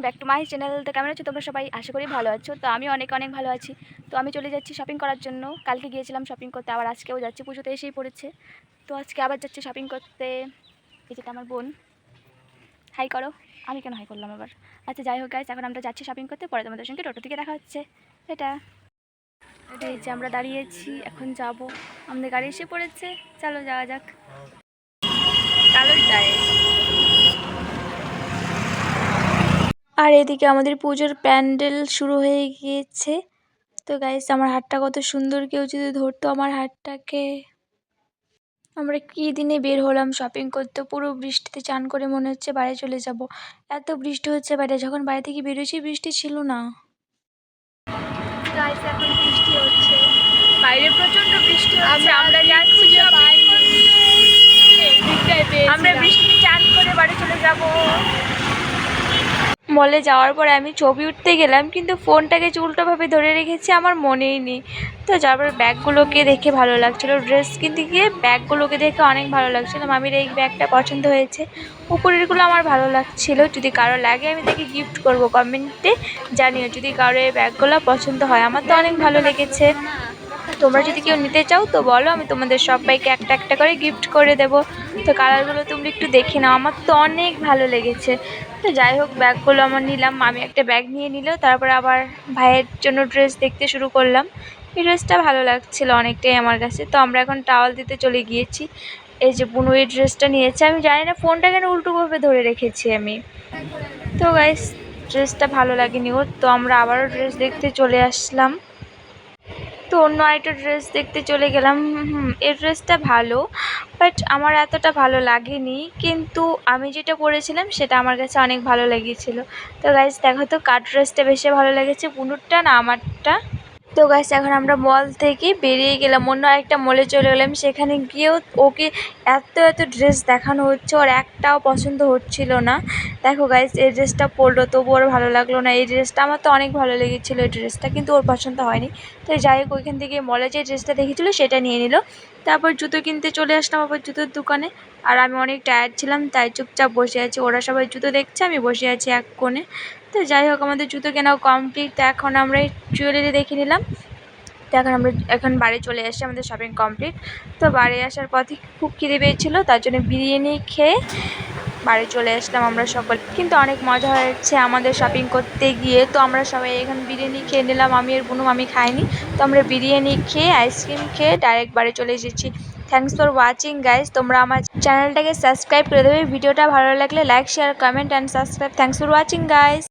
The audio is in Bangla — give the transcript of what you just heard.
Back to my channel. তো কেমন আছো তোমরা সবাই? আশা করি ভালো আছো। তো আমি অনেক ভালো আছি। তো আমি চলে যাচ্ছি শপিং করার জন্য। কালকে গিয়েছিলাম শপিং করতে, আবার আজকেও যাচ্ছি, পুজোতে এসেই পড়েছে। তো আজকে আবার যাচ্ছি শপিং করতে। এই যেটা আমার বোন, হাই করো। আমি কেন হাই করলাম আবার? আচ্ছা যাই হোক গাইস, এখন আমরা যাচ্ছি শপিং করতে, পরে তোমাদের সঙ্গে টোটো থেকে দেখা হচ্ছে। এটা এই যে আমরা দাঁড়িয়েছি, এখন যাব। আমাদের গাড়ি এসে পড়েছে, চলো যাওয়া যাক। কালোই তাই। আর এদিকে আমাদের পুজোর প্যান্ডেল শুরু হয়ে গিয়েছে। তো গাইস, আমার হাতটা কত সুন্দর, কেউ যদি ধরতো আমার হাতটাকে। আমরা কি দিনে বের হলাম শপিং করতে, পুরো বৃষ্টিতে চান করে মনে হচ্ছে বাড়ি চলে যাব। এত বৃষ্টি হচ্ছে বাইরে, যখন বাড়ি থেকে বেরোচ্ছি বৃষ্টি ছিল না। গাইস, এখন বৃষ্টি হচ্ছে, বাইরে প্রচন্ড বৃষ্টি হচ্ছে। আমরা যাচ্ছি শপিং করতে। আমরা বৃষ্টিতে চান করে বাড়ি চলে যাব। মলে যাওয়ার পরে আমি ছবি উঠতে গেলাম, কিন্তু ফোনটাকে উল্টোভাবে ধরে রেখেছি, আমার মনেই নেই। তো যারপর ব্যাগগুলোকে দেখে ভালো লাগছিলো, ড্রেস কিনতে গিয়ে ব্যাগগুলোকে দেখে অনেক ভালো লাগছিলো। মামির এই ব্যাগটা পছন্দ হয়েছে, উপরেরগুলো আমার ভালো লাগছিলো। যদি কারো লাগে আমি তাকে গিফট করব, কমেন্টে জানিও যদি কারো এই ব্যাগগুলো পছন্দ হয়। আমার তো অনেক ভালো লেগেছে। তোমরা যদি কেউ নিতে চাও তো বলো, আমি তোমাদের সবাইকে একটা একটা করে গিফট করে দেব। তো কালারগুলো তোমরা একটু দেখে নাও, আমার তো অনেক ভালো লেগেছে। তো যাই হোক, ব্যাগগুলো আমার নিলাম, আমি একটা ব্যাগ নিয়ে নিল। তারপরে আবার ভাইয়ের জন্য ড্রেস দেখতে শুরু করলাম। এই ড্রেসটা ভালো লাগছিল অনেকটাই আমার কাছে। তো আমরা এখন টাওয়াল দিতে চলে গিয়েছি। এই যে বুনু এই ড্রেসটা নিয়েছে, আমি জানি না ফোনটা কেন উল্টোভাবে ধরে রেখেছি আমি। তো গাইস, ড্রেসটা ভালো লাগেনি ওর। তো আমরা আবারও ড্রেস দেখতে চলে আসলাম। তো অন্য আরেকটা ড্রেস দেখতে চলে গেলাম। এই ড্রেসটা ভালো, বাট আমার এতটা ভালো লাগেনি। কিন্তু আমি যেটা পরেছিলাম সেটা আমার কাছে অনেক ভালো লেগেছিলো। তো গাইস দেখো তো কার ড্রেসটা বেশি ভালো লেগেছে, বুনুরটা না আমারটা? তো গাইস, এখন আমরা মল থেকে বেরিয়ে গেলাম, অন্য আরেকটা মলে চলে গেলাম। সেখানে গিয়েও ওকে এত ড্রেস দেখানো হচ্ছে, ওর একটাও পছন্দ হচ্ছিল না। দেখো গাইস, এই ড্রেসটা পরলো তবু ওর ভালো লাগলো না। এই ড্রেসটা আমার তো অনেক ভালো লেগেছিলো, এই ড্রেসটা কিন্তু ওর পছন্দ হয়নি। তো যাই হোক, ওইখান থেকে মলে যে ড্রেসটা দেখেছিলো সেটা নিয়ে নিল। তারপর জুতো কিনতে চলে আসলাম আবার জুতোর দোকানে। আর আমি অনেক টায়ার্ড ছিলাম, তাই চুপচাপ বসে আছি। ওরা সবাই জুতো দেখছে, আমি বসে আছি এক কোণে। তো যাই হোক, আমাদের জুতো কেনাও কমপ্লিট। তো এখন আমরা জুয়েলারি দেখে নিলাম। তো এখন বাড়ি চলে আসছি, আমাদের শপিং কমপ্লিট। তো বাড়ি আসার পথে খুব খিদে পেয়েছিলো, তার জন্য বিরিয়ানি খেয়ে বাড়ি চলে আসলাম আমরা সকল। কিন্তু অনেক মজা হয়েছে আমাদের শপিং করতে গিয়ে। তো আমরা সবাই এখানে বিরিয়ানি খেয়ে নিলাম, আমি আর বুনু, আমি খাইনি। তো আমরা বিরিয়ানি খেয়ে আইসক্রিম খেয়ে ডাইরেক্ট বাড়ি চলে এসেছি। Thanks for watching guys. তোমরা আমার চ্যানেলটাকে সাবস্ক্রাইব করে দেবে। ভিডিওটা ভালো লাগলে like, share, comment and subscribe. Thanks for watching guys.